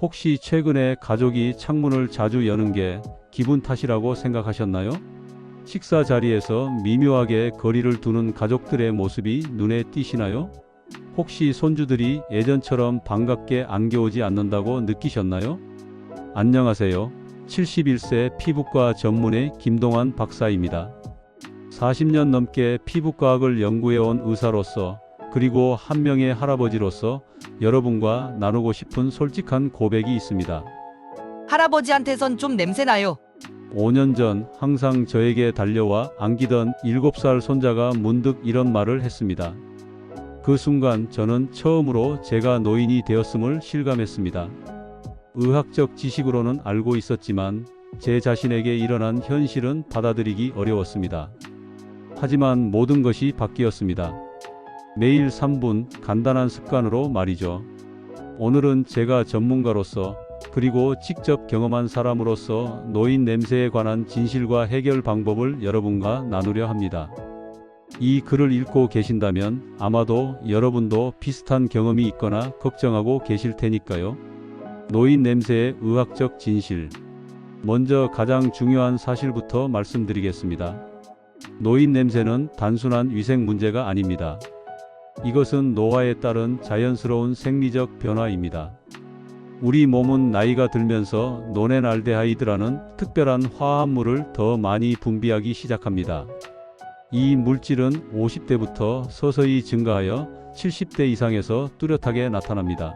혹시 최근에 가족이 창문을 자주 여는 게 기분 탓이라고 생각하셨나요? 식사 자리에서 미묘하게 거리를 두는 가족들의 모습이 눈에 띄시나요? 혹시 손주들이 예전처럼 반갑게 안겨오지 않는다고 느끼셨나요? 안녕하세요. 71세 피부과 전문의 김동환 박사입니다. 40년 넘게 피부과학을 연구해온 의사로서, 그리고 한 명의 할아버지로서 여러분과 나누고 싶은 솔직한 고백이 있습니다. 할아버지한테선 좀 냄새나요. 5년 전 항상 저에게 달려와 안기던 7살 손자가 문득 이런 말을 했습니다. 그 순간 저는 처음으로 제가 노인이 되었음을 실감했습니다. 의학적 지식으로는 알고 있었지만 제 자신에게 일어난 현실은 받아들이기 어려웠습니다. 하지만 모든 것이 바뀌었습니다. 매일 3분 간단한 습관으로 말이죠. 오늘은 제가 전문가로서, 그리고 직접 경험한 사람으로서 노인 냄새에 관한 진실과 해결 방법을 여러분과 나누려 합니다. 이 글을 읽고 계신다면 아마도 여러분도 비슷한 경험이 있거나 걱정하고 계실 테니까요. 노인 냄새의 의학적 진실. 먼저 가장 중요한 사실부터 말씀드리겠습니다. 노인 냄새는 단순한 위생 문제가 아닙니다. 이것은 노화에 따른 자연스러운 생리적 변화입니다. 우리 몸은 나이가 들면서 노넨알데하이드라는 특별한 화합물을 더 많이 분비하기 시작합니다. 이 물질은 50대부터 서서히 증가하여 70대 이상에서 뚜렷하게 나타납니다.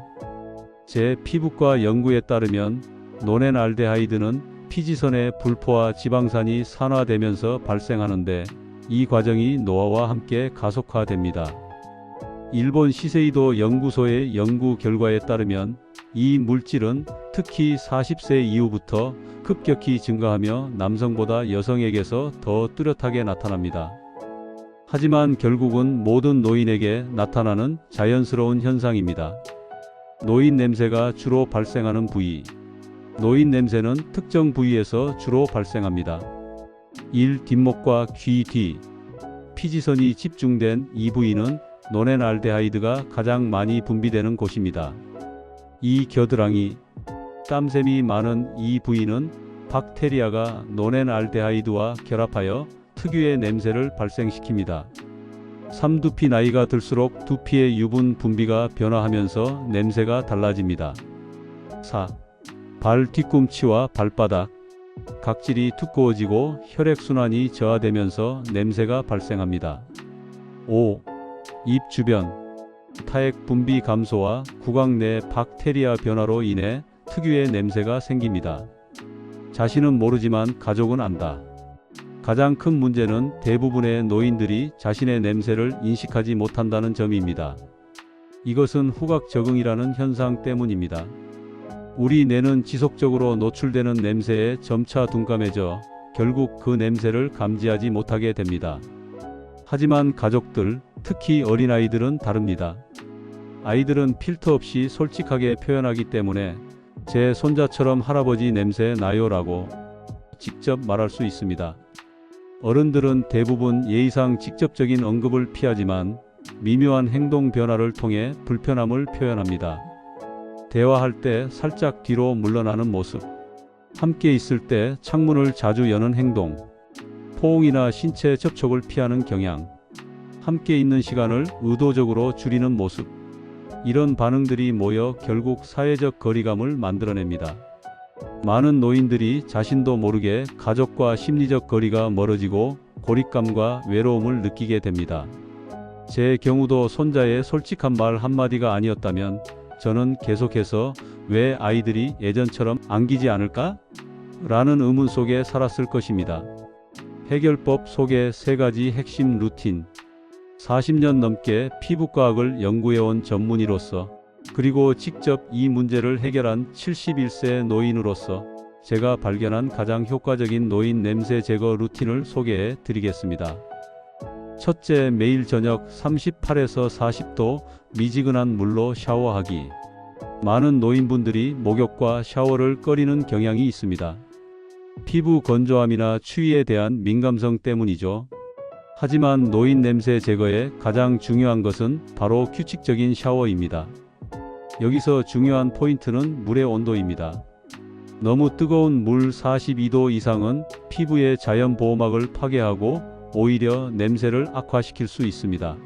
제 피부과 연구에 따르면 노넨알데하이드는 피지선의 불포화 지방산이 산화되면서 발생하는데, 이 과정이 노화와 함께 가속화됩니다. 일본 시세이도 연구소의 연구 결과에 따르면 이 물질은 특히 40세 이후부터 급격히 증가하며 남성보다 여성에게서 더 뚜렷하게 나타납니다. 하지만 결국은 모든 노인에게 나타나는 자연스러운 현상입니다. 노인 냄새가 주로 발생하는 부위. 노인 냄새는 특정 부위에서 주로 발생합니다. 1. 뒷목과 귀 뒤. 피지선이 집중된 이 부위는 노넨알데하이드가 가장 많이 분비되는 곳입니다. 2. 겨드랑이. 땀샘이 많은 이 부위는 박테리아가 노넨알데하이드와 결합하여 특유의 냄새를 발생시킵니다. 3. 두피. 나이가 들수록 두피의 유분 분비가 변화하면서 냄새가 달라집니다. 4. 발 뒤꿈치와 발바닥. 각질이 두꺼워지고 혈액순환이 저하되면서 냄새가 발생합니다. 5. 입 주변. 타액 분비 감소와 구강 내 박테리아 변화로 인해 특유의 냄새가 생깁니다. 자신은 모르지만 가족은 안다. 가장 큰 문제는 대부분의 노인들이 자신의 냄새를 인식하지 못한다는 점입니다. 이것은 후각 적응이라는 현상 때문입니다. 우리 뇌는 지속적으로 노출되는 냄새에 점차 둔감해져 결국 그 냄새를 감지하지 못하게 됩니다. 하지만 가족들, 특히 어린아이들은 다릅니다. 아이들은 필터 없이 솔직하게 표현하기 때문에 제 손자처럼 할아버지 냄새 나요라고 직접 말할 수 있습니다. 어른들은 대부분 예의상 직접적인 언급을 피하지만 미묘한 행동 변화를 통해 불편함을 표현합니다. 대화할 때 살짝 뒤로 물러나는 모습, 함께 있을 때 창문을 자주 여는 행동, 포옹이나 신체 접촉을 피하는 경향, 함께 있는 시간을 의도적으로 줄이는 모습, 이런 반응들이 모여 결국 사회적 거리감을 만들어냅니다. 많은 노인들이 자신도 모르게 가족과 심리적 거리가 멀어지고 고립감과 외로움을 느끼게 됩니다. 제 경우도 손자의 솔직한 말 한마디가 아니었다면 저는 계속해서 왜 아이들이 예전처럼 안기지 않을까? 라는 의문 속에 살았을 것입니다. 해결법 속의 3가지 핵심 루틴. 40년 넘게 피부과학을 연구해온 전문의로서, 그리고 직접 이 문제를 해결한 71세 노인으로서 제가 발견한 가장 효과적인 노인 냄새 제거 루틴을 소개해 드리겠습니다. 첫째, 매일 저녁 38에서 40도 미지근한 물로 샤워하기. 많은 노인분들이 목욕과 샤워를 꺼리는 경향이 있습니다. 피부 건조함이나 추위에 대한 민감성 때문이죠. 하지만 노인 냄새 제거에 가장 중요한 것은 바로 규칙적인 샤워입니다. 여기서 중요한 포인트는 물의 온도입니다. 너무 뜨거운 물 42도 이상은 피부의 자연 보호막을 파괴하고 오히려 냄새를 악화시킬 수 있습니다.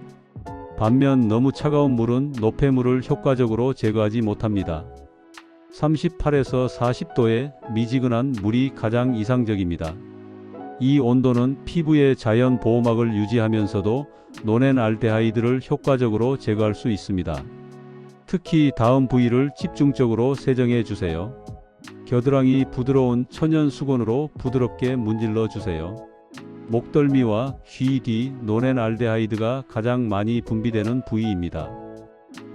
반면 너무 차가운 물은 노폐물을 효과적으로 제거하지 못합니다. 38에서 40도의 미지근한 물이 가장 이상적입니다. 이 온도는 피부의 자연 보호막을 유지하면서도 노넨알데하이드를 효과적으로 제거할 수 있습니다. 특히 다음 부위를 집중적으로 세정해 주세요. 겨드랑이 부드러운 천연 수건으로 부드럽게 문질러 주세요. 목덜미와 귀 뒤 노넨알데하이드가 가장 많이 분비되는 부위입니다.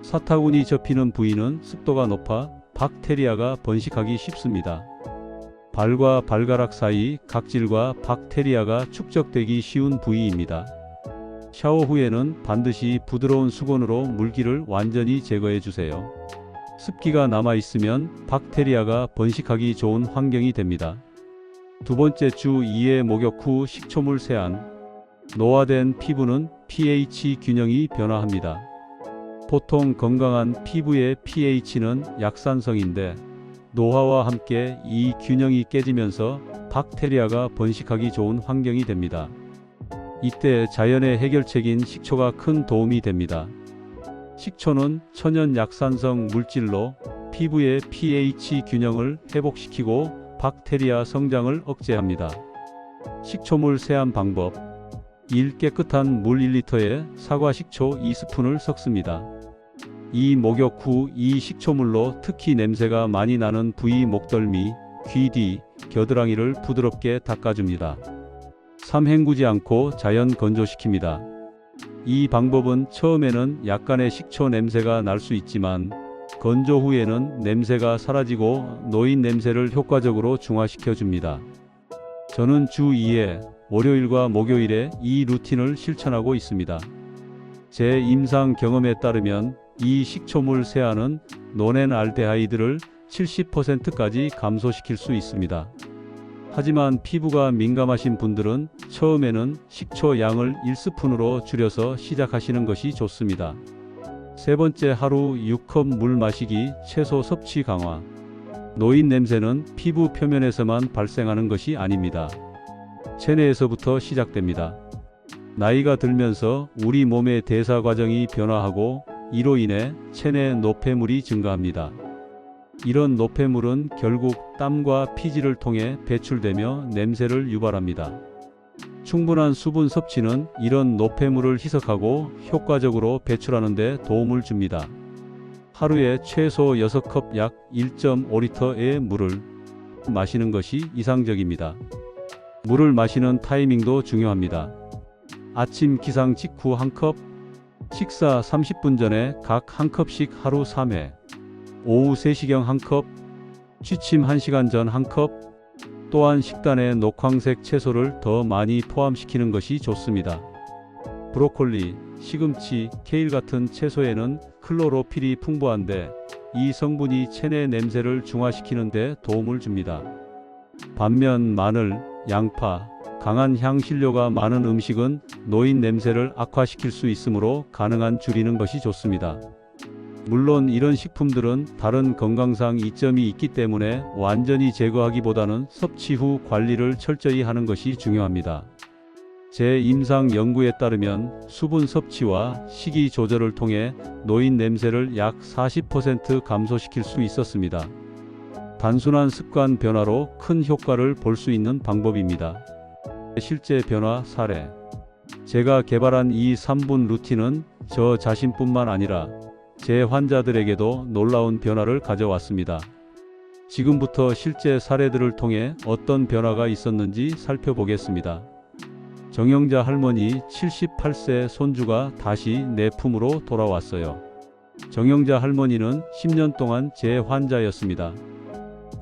사타구니 접히는 부위는 습도가 높아 박테리아가 번식하기 쉽습니다. 발과 발가락 사이 각질과 박테리아가 축적되기 쉬운 부위입니다. 샤워 후에는 반드시 부드러운 수건으로 물기를 완전히 제거해 주세요. 습기가 남아 있으면 박테리아가 번식하기 좋은 환경이 됩니다. 두 번째, 주 2회 목욕 후 식초물 세안. 노화된 피부는 pH 균형이 변화합니다. 보통 건강한 피부의 pH는 약산성인데 노화와 함께 이 균형이 깨지면서 박테리아가 번식하기 좋은 환경이 됩니다. 이때 자연의 해결책인 식초가 큰 도움이 됩니다. 식초는 천연 약산성 물질로 피부의 pH 균형을 회복시키고 박테리아 성장을 억제합니다. 식초물 세안 방법. 1. 깨끗한 물 1리터에 사과 식초 2스푼을 섞습니다. 2. 목욕 후 이 식초물로 특히 냄새가 많이 나는 부위 목덜미, 귀 뒤, 겨드랑이를 부드럽게 닦아줍니다. 3. 헹구지 않고 자연 건조시킵니다. 이 방법은 처음에는 약간의 식초 냄새가 날 수 있지만 건조 후에는 냄새가 사라지고 노인 냄새를 효과적으로 중화시켜 줍니다. 저는 주 2회 월요일과 목요일에 이 루틴을 실천하고 있습니다. 제 임상 경험에 따르면 이 식초물 세안은 노넨알데하이드를 70%까지 감소시킬 수 있습니다. 하지만 피부가 민감하신 분들은 처음에는 식초 양을 1스푼으로 줄여서 시작하시는 것이 좋습니다. 세 번째, 하루 6컵 물 마시기 채소 섭취 강화. 노인 냄새는 피부 표면에서만 발생하는 것이 아닙니다. 체내에서부터 시작됩니다. 나이가 들면서 우리 몸의 대사 과정이 변화하고 이로 인해 체내 노폐물이 증가합니다. 이런 노폐물은 결국 땀과 피지를 통해 배출되며 냄새를 유발합니다. 충분한 수분 섭취는 이런 노폐물을 희석하고 효과적으로 배출하는 데 도움을 줍니다. 하루에 최소 6컵 약 1.5리터의 물을 마시는 것이 이상적입니다. 물을 마시는 타이밍도 중요합니다. 아침 기상 직후 1컵, 식사 30분 전에 각 1컵씩 하루 3회, 오후 3시경 1컵, 취침 1시간 전 1컵, 또한 식단에 녹황색 채소를 더 많이 포함시키는 것이 좋습니다. 브로콜리, 시금치, 케일 같은 채소에는 클로로필이 풍부한데 이 성분이 체내 냄새를 중화시키는 데 도움을 줍니다. 반면 마늘, 양파, 강한 향신료가 많은 음식은 노인 냄새를 악화시킬 수 있으므로 가능한 줄이는 것이 좋습니다. 물론 이런 식품들은 다른 건강상 이점이 있기 때문에 완전히 제거하기보다는 섭취 후 관리를 철저히 하는 것이 중요합니다. 제 임상 연구에 따르면 수분 섭취와 식이 조절을 통해 노인 냄새를 약 40% 감소시킬 수 있었습니다. 단순한 습관 변화로 큰 효과를 볼 수 있는 방법입니다. 실제 변화 사례. 제가 개발한 이 3분 루틴은 저 자신뿐만 아니라 제 환자들에게도 놀라운 변화를 가져왔습니다. 지금부터 실제 사례들을 통해 어떤 변화가 있었는지 살펴보겠습니다. 정영자 할머니 78세 손주가 다시 내 품으로 돌아왔어요. 정영자 할머니는 10년 동안 제 환자였습니다.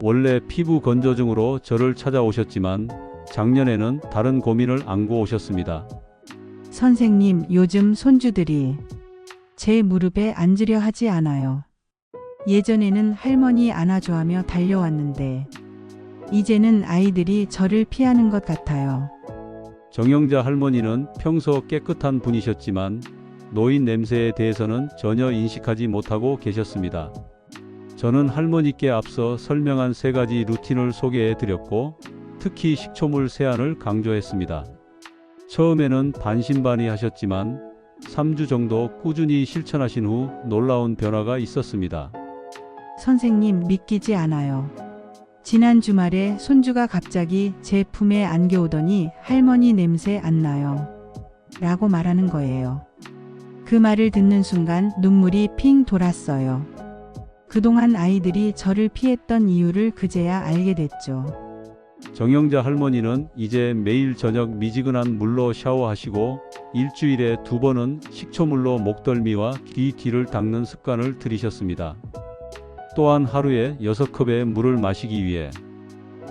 원래 피부 건조증으로 저를 찾아오셨지만 작년에는 다른 고민을 안고 오셨습니다. 선생님, 요즘 손주들이 제 무릎에 앉으려 하지 않아요. 예전에는 할머니 안아줘하며 달려왔는데 이제는 아이들이 저를 피하는 것 같아요. 정영자 할머니는 평소 깨끗한 분이셨지만 노인 냄새에 대해서는 전혀 인식하지 못하고 계셨습니다. 저는 할머니께 앞서 설명한 3가지 루틴을 소개해 드렸고, 특히 식초물 세안을 강조했습니다. 처음에는 반신반의하셨지만 3주 정도 꾸준히 실천하신 후 놀라운 변화가 있었습니다. 선생님, 믿기지 않아요. 지난 주말에 손주가 갑자기 제 품에 안겨오더니 할머니 냄새 안 나요. 라고 말하는 거예요. 그 말을 듣는 순간 눈물이 핑 돌았어요. 그동안 아이들이 저를 피했던 이유를 그제야 알게 됐죠. 정영자 할머니는 이제 매일 저녁 미지근한 물로 샤워하시고 일주일에 2번은 식초물로 목덜미와 귀 뒤를 닦는 습관을 들이셨습니다. 또한 하루에 6컵의 물을 마시기 위해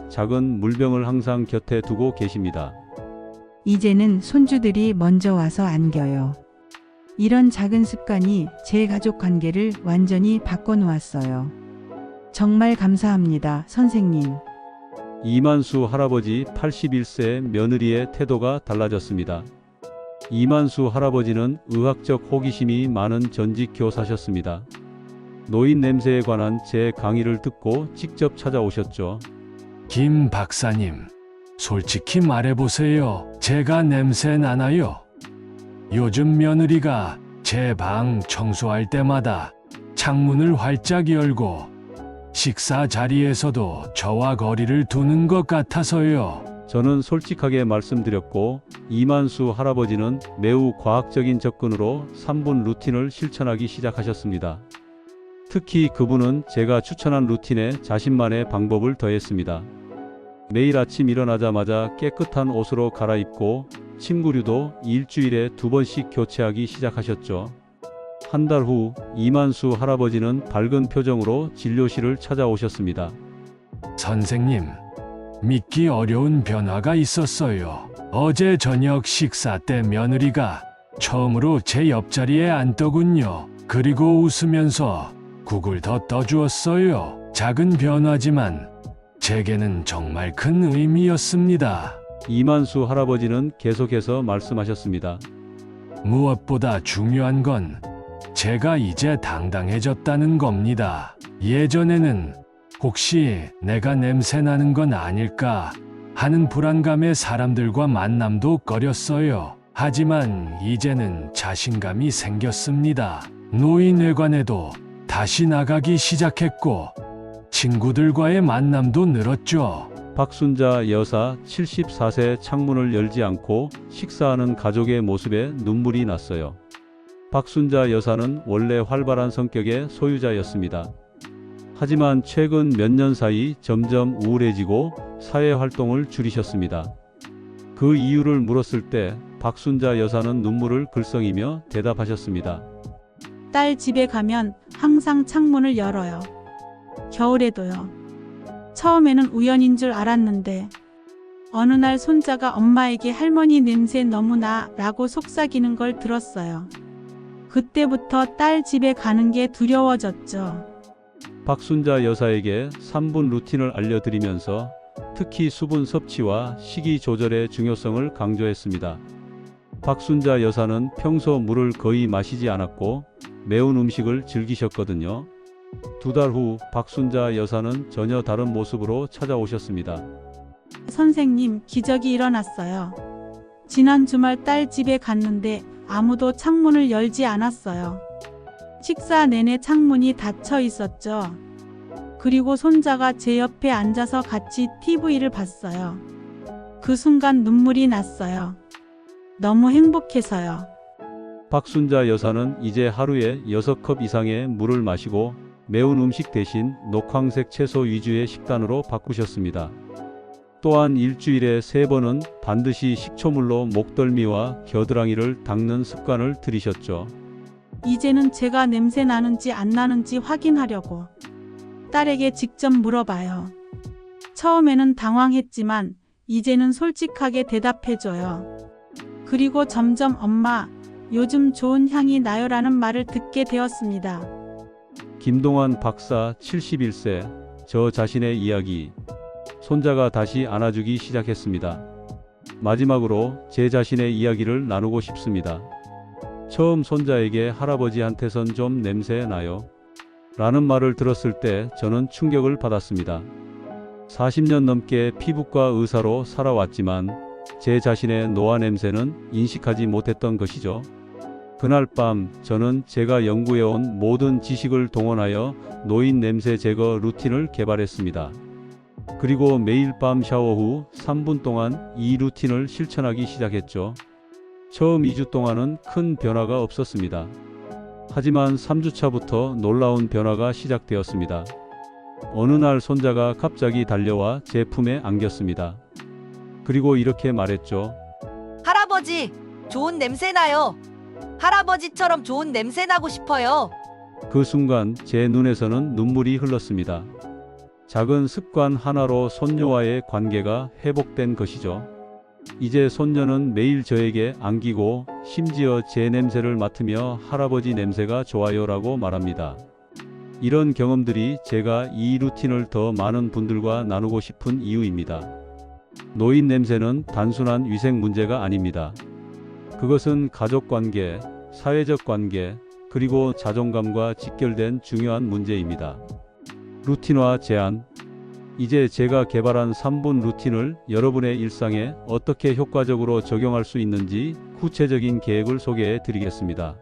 작은 물병을 항상 곁에 두고 계십니다. 이제는 손주들이 먼저 와서 안겨요. 이런 작은 습관이 제 가족 관계를 완전히 바꿔놓았어요. 정말 감사합니다, 선생님. 이만수 할아버지 81세 며느리의 태도가 달라졌습니다. 이만수 할아버지는 의학적 호기심이 많은 전직 교사셨습니다. 노인 냄새에 관한 제 강의를 듣고 직접 찾아오셨죠. 김 박사님, 솔직히 말해보세요. 제가 냄새 나나요? 요즘 며느리가 제 방 청소할 때마다 창문을 활짝 열고 식사 자리에서도 저와 거리를 두는 것 같아서요. 저는 솔직하게 말씀드렸고, 이만수 할아버지는 매우 과학적인 접근으로 3분 루틴을 실천하기 시작하셨습니다. 특히 그분은 제가 추천한 루틴에 자신만의 방법을 더했습니다. 매일 아침 일어나자마자 깨끗한 옷으로 갈아입고 침구류도 일주일에 2번씩 교체하기 시작하셨죠. 한 달 후 이만수 할아버지는 밝은 표정으로 진료실을 찾아오셨습니다. 선생님, 믿기 어려운 변화가 있었어요. 어제 저녁 식사 때 며느리가 처음으로 제 옆자리에 앉더군요. 그리고 웃으면서 국을 더 떠주었어요. 작은 변화지만 제게는 정말 큰 의미였습니다. 이만수 할아버지는 계속해서 말씀하셨습니다. 무엇보다 중요한 건 제가 이제 당당해졌다는 겁니다. 예전에는 혹시 내가 냄새 나는 건 아닐까 하는 불안감에 사람들과 만남도 꺼렸어요. 하지만 이제는 자신감이 생겼습니다. 노인회관에도 다시 나가기 시작했고 친구들과의 만남도 늘었죠. 박순자 여사 74세 창문을 열지 않고 식사하는 가족의 모습에 눈물이 났어요. 박순자 여사는 원래 활발한 성격의 소유자였습니다. 하지만 최근 몇 년 사이 점점 우울해지고 사회 활동을 줄이셨습니다. 그 이유를 물었을 때 박순자 여사는 눈물을 글썽이며 대답하셨습니다. 딸 집에 가면 항상 창문을 열어요. 겨울에도요. 처음에는 우연인 줄 알았는데 어느 날 손자가 엄마에게 할머니 냄새 너무 나 라고 속삭이는 걸 들었어요. 그때부터 딸 집에 가는 게 두려워졌죠. 박순자 여사에게 3분 루틴을 알려드리면서 특히 수분 섭취와 식이 조절의 중요성을 강조했습니다. 박순자 여사는 평소 물을 거의 마시지 않았고 매운 음식을 즐기셨거든요. 2달 후 박순자 여사는 전혀 다른 모습으로 찾아오셨습니다. 선생님, 기적이 일어났어요. 지난 주말 딸 집에 갔는데 아무도 창문을 열지 않았어요. 식사 내내 창문이 닫혀 있었죠. 그리고 손자가 제 옆에 앉아서 같이 TV를 봤어요. 그 순간 눈물이 났어요. 너무 행복해서요. 박순자 여사는 이제 하루에 6컵 이상의 물을 마시고 매운 음식 대신 녹황색 채소 위주의 식단으로 바꾸셨습니다. 또한 일주일에 3번은 반드시 식초물로 목덜미와 겨드랑이를 닦는 습관을 들이셨죠. 이제는 제가 냄새 나는지 안 나는지 확인하려고 딸에게 직접 물어봐요. 처음에는 당황했지만 이제는 솔직하게 대답해줘요. 그리고 점점 엄마, 요즘 좋은 향이 나요라는 말을 듣게 되었습니다. 김동환 박사 71세, 저 자신의 이야기. 손자가 다시 안아주기 시작했습니다. 마지막으로 제 자신의 이야기를 나누고 싶습니다. 처음 손자에게 할아버지한테선 좀 냄새 나요? 라는 말을 들었을 때 저는 충격을 받았습니다. 40년 넘게 피부과 의사로 살아왔지만 제 자신의 노화 냄새는 인식하지 못했던 것이죠. 그날 밤 저는 제가 연구해온 모든 지식을 동원하여 노인 냄새 제거 루틴을 개발했습니다. 그리고 매일 밤 샤워 후 3분 동안 이 루틴을 실천하기 시작했죠. 처음 2주 동안은 큰 변화가 없었습니다. 하지만 3주차부터 놀라운 변화가 시작되었습니다. 어느 날 손자가 갑자기 달려와 제 품에 안겼습니다. 그리고 이렇게 말했죠. 할아버지, 좋은 냄새 나요. 할아버지처럼 좋은 냄새 나고 싶어요. 그 순간 제 눈에서는 눈물이 흘렀습니다. 작은 습관 하나로 손녀와의 관계가 회복된 것이죠. 이제 손녀는 매일 저에게 안기고 심지어 제 냄새를 맡으며 할아버지 냄새가 좋아요라고 말합니다. 이런 경험들이 제가 이 루틴을 더 많은 분들과 나누고 싶은 이유입니다. 노인 냄새는 단순한 위생 문제가 아닙니다. 그것은 가족 관계, 사회적 관계, 그리고 자존감과 직결된 중요한 문제입니다. 루틴화 제안. 이제 제가 개발한 3분 루틴을 여러분의 일상에 어떻게 효과적으로 적용할 수 있는지 구체적인 계획을 소개해 드리겠습니다.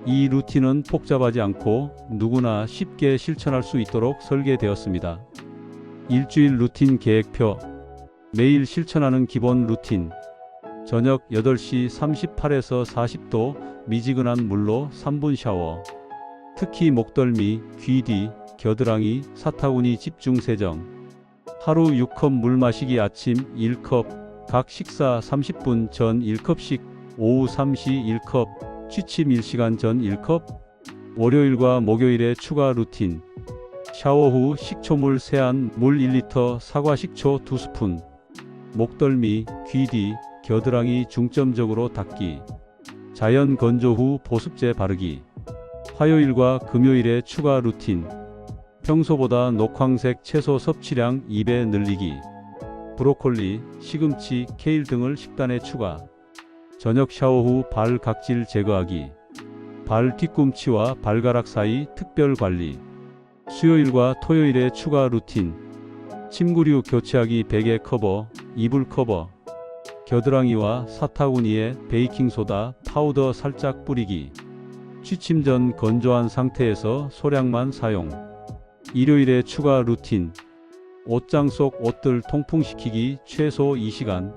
이 루틴은 복잡하지 않고 누구나 쉽게 실천할 수 있도록 설계되었습니다. 일주일 루틴 계획표. 매일 실천하는 기본 루틴. 저녁 8시 38에서 40도 미지근한 물로 3분 샤워. 특히 목덜미, 귀 뒤, 겨드랑이, 사타구니 집중 세정. 하루 6컵 물 마시기. 아침 1컵, 각 식사 30분 전 1컵씩, 오후 3시 1컵, 취침 1시간 전 1컵. 월요일과 목요일에 추가 루틴. 샤워 후 식초물 세안, 물 1리터, 사과 식초 2스푼. 목덜미, 귀 뒤, 겨드랑이 중점적으로 닦기. 자연 건조 후 보습제 바르기. 화요일과 금요일에 추가 루틴. 평소보다 녹황색 채소 섭취량 2배 늘리기. 브로콜리, 시금치, 케일 등을 식단에 추가. 저녁 샤워 후 발 각질 제거하기. 발 뒤꿈치와 발가락 사이 특별 관리. 수요일과 토요일에 추가 루틴. 침구류 교체하기. 베개 커버, 이불 커버. 겨드랑이와 사타구니에 베이킹소다, 파우더 살짝 뿌리기. 취침 전 건조한 상태에서 소량만 사용. 일요일에 추가 루틴. 옷장 속 옷들 통풍시키기 최소 2시간.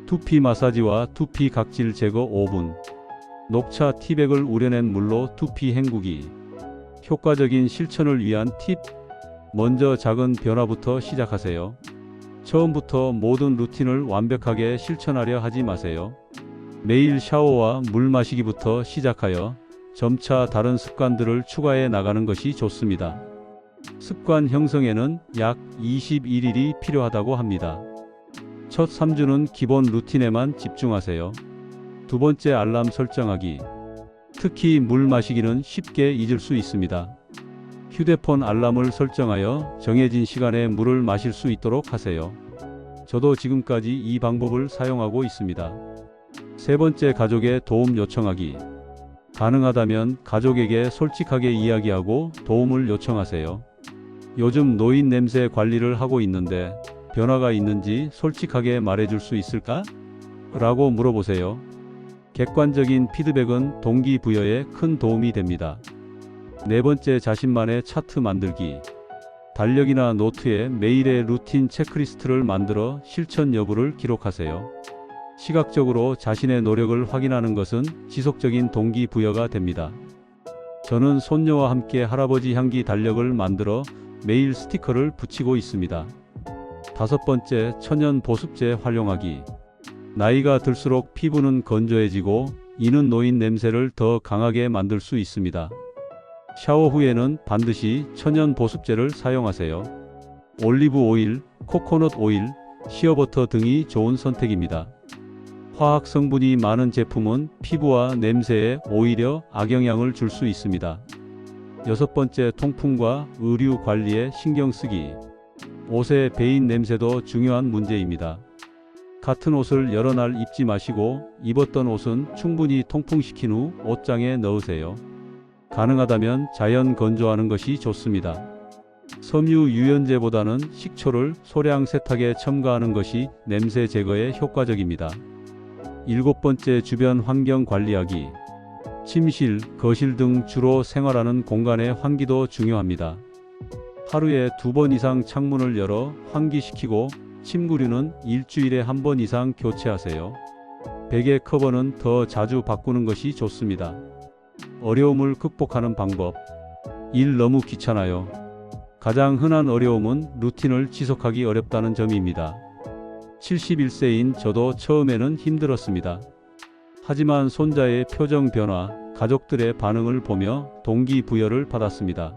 두피 마사지와 두피 각질 제거 5분. 녹차 티백을 우려낸 물로 두피 헹구기. 효과적인 실천을 위한 팁. 먼저 작은 변화부터 시작하세요. 처음부터 모든 루틴을 완벽하게 실천하려 하지 마세요. 매일 샤워와 물 마시기부터 시작하여 점차 다른 습관들을 추가해 나가는 것이 좋습니다. 습관 형성에는 약 21일이 필요하다고 합니다. 첫 3주는 기본 루틴에만 집중하세요. 두 번째, 알람 설정하기. 특히 물 마시기는 쉽게 잊을 수 있습니다. 휴대폰 알람을 설정하여 정해진 시간에 물을 마실 수 있도록 하세요. 저도 지금까지 이 방법을 사용하고 있습니다. 세 번째, 가족의 도움 요청하기. 가능하다면 가족에게 솔직하게 이야기하고 도움을 요청하세요. 요즘 노인 냄새 관리를 하고 있는데 변화가 있는지 솔직하게 말해줄 수 있을까? 라고 물어보세요. 객관적인 피드백은 동기부여에 큰 도움이 됩니다. 네 번째, 자신만의 차트 만들기. 달력이나 노트에 매일의 루틴 체크리스트를 만들어 실천 여부를 기록하세요. 시각적으로 자신의 노력을 확인하는 것은 지속적인 동기부여가 됩니다. 저는 손녀와 함께 할아버지 향기 달력을 만들어 매일 스티커를 붙이고 있습니다. 다섯 번째, 천연 보습제 활용하기. 나이가 들수록 피부는 건조해지고 이는 노인 냄새를 더 강하게 만들 수 있습니다. 샤워 후에는 반드시 천연 보습제를 사용하세요. 올리브 오일, 코코넛 오일, 시어버터 등이 좋은 선택입니다. 화학 성분이 많은 제품은 피부와 냄새에 오히려 악영향을 줄 수 있습니다. 여섯 번째, 통풍과 의류 관리에 신경 쓰기. 옷의 배인 냄새도 중요한 문제입니다. 같은 옷을 여러 날 입지 마시고 입었던 옷은 충분히 통풍시킨 후 옷장에 넣으세요. 가능하다면 자연 건조하는 것이 좋습니다. 섬유 유연제보다는 식초를 소량 세탁에 첨가하는 것이 냄새 제거에 효과적입니다. 7번째, 주변 환경 관리하기. 침실, 거실 등 주로 생활하는 공간의 환기도 중요합니다. 하루에 2번 이상 창문을 열어 환기시키고 침구류는 일주일에 1번 이상 교체하세요. 베개 커버는 더 자주 바꾸는 것이 좋습니다. 어려움을 극복하는 방법. 일 너무 귀찮아요. 가장 흔한 어려움은 루틴을 지속하기 어렵다는 점입니다. 71세인 저도 처음에는 힘들었습니다. 하지만 손자의 표정 변화, 가족들의 반응을 보며 동기부여를 받았습니다.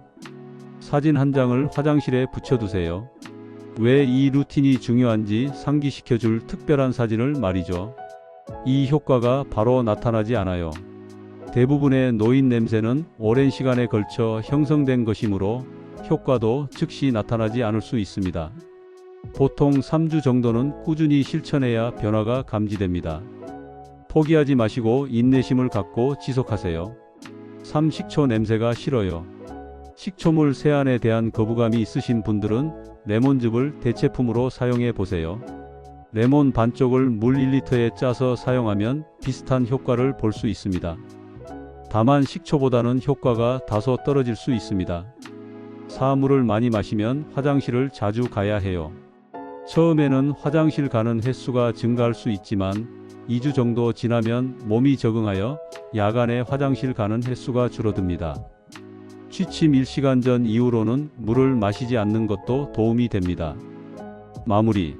사진 한 장을 화장실에 붙여두세요. 왜 이 루틴이 중요한지 상기시켜줄 특별한 사진을 말이죠. 이 효과가 바로 나타나지 않아요. 대부분의 노인 냄새는 오랜 시간에 걸쳐 형성된 것이므로 효과도 즉시 나타나지 않을 수 있습니다. 보통 3주 정도는 꾸준히 실천해야 변화가 감지됩니다. 포기하지 마시고 인내심을 갖고 지속하세요. 3. 식초 냄새가 싫어요. 식초물 세안에 대한 거부감이 있으신 분들은 레몬즙을 대체품으로 사용해 보세요. 레몬 반쪽을 물 1리터에 짜서 사용하면 비슷한 효과를 볼 수 있습니다. 다만 식초보다는 효과가 다소 떨어질 수 있습니다. 사물을 많이 마시면 화장실을 자주 가야 해요. 처음에는 화장실 가는 횟수가 증가할 수 있지만 2주 정도 지나면 몸이 적응하여 야간에 화장실 가는 횟수가 줄어듭니다. 취침 1시간 전 이후로는 물을 마시지 않는 것도 도움이 됩니다. 마무리.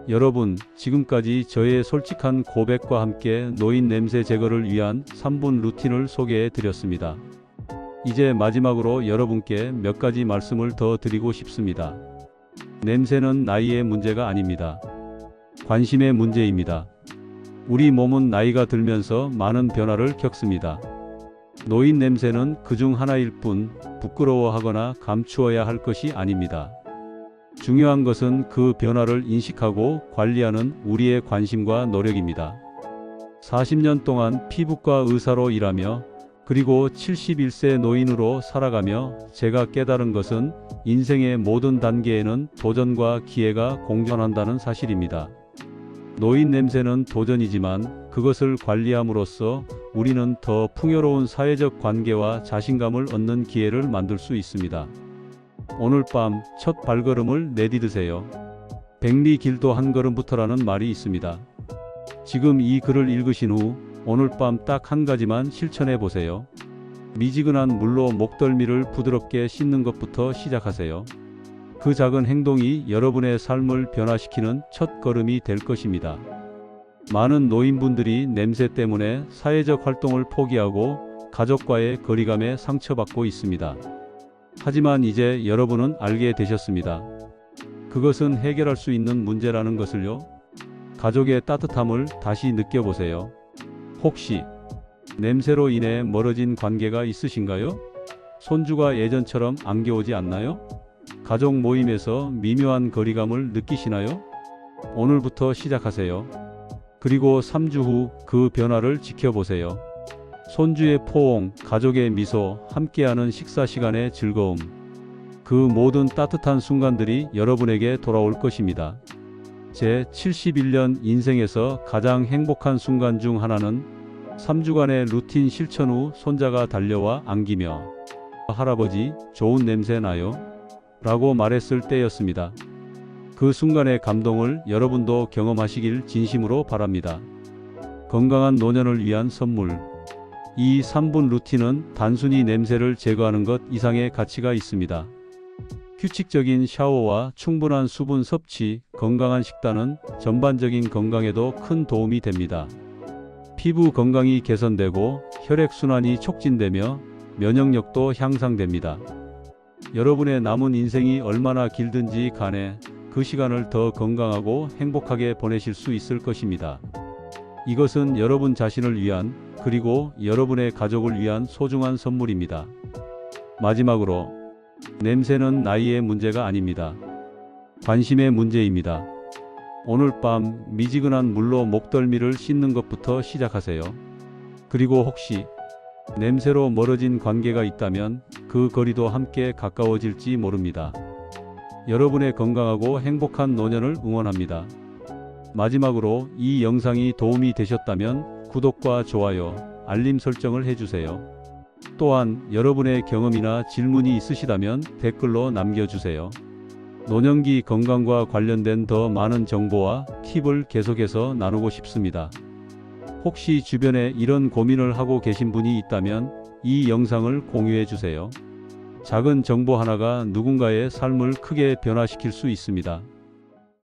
여러분, 지금까지 저의 솔직한 고백과 함께 노인 냄새 제거를 위한 3분 루틴을 소개해 드렸습니다. 이제 마지막으로 여러분께 몇 가지 말씀을 더 드리고 싶습니다. 냄새는 나이의 문제가 아닙니다. 관심의 문제입니다. 우리 몸은 나이가 들면서 많은 변화를 겪습니다. 노인 냄새는 그중 하나일 뿐 부끄러워하거나 감추어야 할 것이 아닙니다. 중요한 것은 그 변화를 인식하고 관리하는 우리의 관심과 노력입니다. 40년 동안 피부과 의사로 일하며 그리고 71세 노인으로 살아가며 제가 깨달은 것은 인생의 모든 단계에는 도전과 기회가 공존한다는 사실입니다. 노인 냄새는 도전이지만 그것을 관리함으로써 우리는 더 풍요로운 사회적 관계와 자신감을 얻는 기회를 만들 수 있습니다. 오늘 밤 첫 발걸음을 내디드세요. 백리길도 한 걸음부터라는 말이 있습니다. 지금 이 글을 읽으신 후 오늘 밤 딱 한 가지만 실천해 보세요. 미지근한 물로 목덜미를 부드럽게 씻는 것부터 시작하세요. 그 작은 행동이 여러분의 삶을 변화시키는 첫 걸음이 될 것입니다. 많은 노인분들이 냄새 때문에 사회적 활동을 포기하고 가족과의 거리감에 상처받고 있습니다. 하지만 이제 여러분은 알게 되셨습니다. 그것은 해결할 수 있는 문제라는 것을요. 가족의 따뜻함을 다시 느껴보세요. 혹시 냄새로 인해 멀어진 관계가 있으신가요? 손주가 예전처럼 안겨오지 않나요? 가족 모임에서 미묘한 거리감을 느끼시나요? 오늘부터 시작하세요. 그리고 3주 후 그 변화를 지켜보세요. 손주의 포옹, 가족의 미소, 함께하는 식사 시간의 즐거움. 그 모든 따뜻한 순간들이 여러분에게 돌아올 것입니다. 제 71년 인생에서 가장 행복한 순간 중 하나는 3주간의 루틴 실천 후 손자가 달려와 안기며 할아버지, 좋은 냄새 나요? 라고 말했을 때였습니다. 그 순간의 감동을 여러분도 경험하시길 진심으로 바랍니다. 건강한 노년을 위한 선물. 이 3분 루틴은 단순히 냄새를 제거하는 것 이상의 가치가 있습니다. 규칙적인 샤워와 충분한 수분 섭취, 건강한 식단은 전반적인 건강에도 큰 도움이 됩니다. 피부 건강이 개선되고 혈액순환이 촉진되며 면역력도 향상됩니다. 여러분의 남은 인생이 얼마나 길든지 간에 그 시간을 더 건강하고 행복하게 보내실 수 있을 것입니다. 이것은 여러분 자신을 위한 그리고 여러분의 가족을 위한 소중한 선물입니다. 마지막으로 냄새는 나이의 문제가 아닙니다. 관심의 문제입니다. 오늘 밤 미지근한 물로 목덜미를 씻는 것부터 시작하세요. 그리고 혹시 냄새로 멀어진 관계가 있다면 그 거리도 함께 가까워질지 모릅니다. 여러분의 건강하고 행복한 노년을 응원합니다. 마지막으로 이 영상이 도움이 되셨다면 구독과 좋아요, 알림 설정을 해주세요. 또한 여러분의 경험이나 질문이 있으시다면 댓글로 남겨주세요. 노년기 건강과 관련된 더 많은 정보와 팁을 계속해서 나누고 싶습니다. 혹시 주변에 이런 고민을 하고 계신 분이 있다면 이 영상을 공유해 주세요. 작은 정보 하나가 누군가의 삶을 크게 변화시킬 수 있습니다.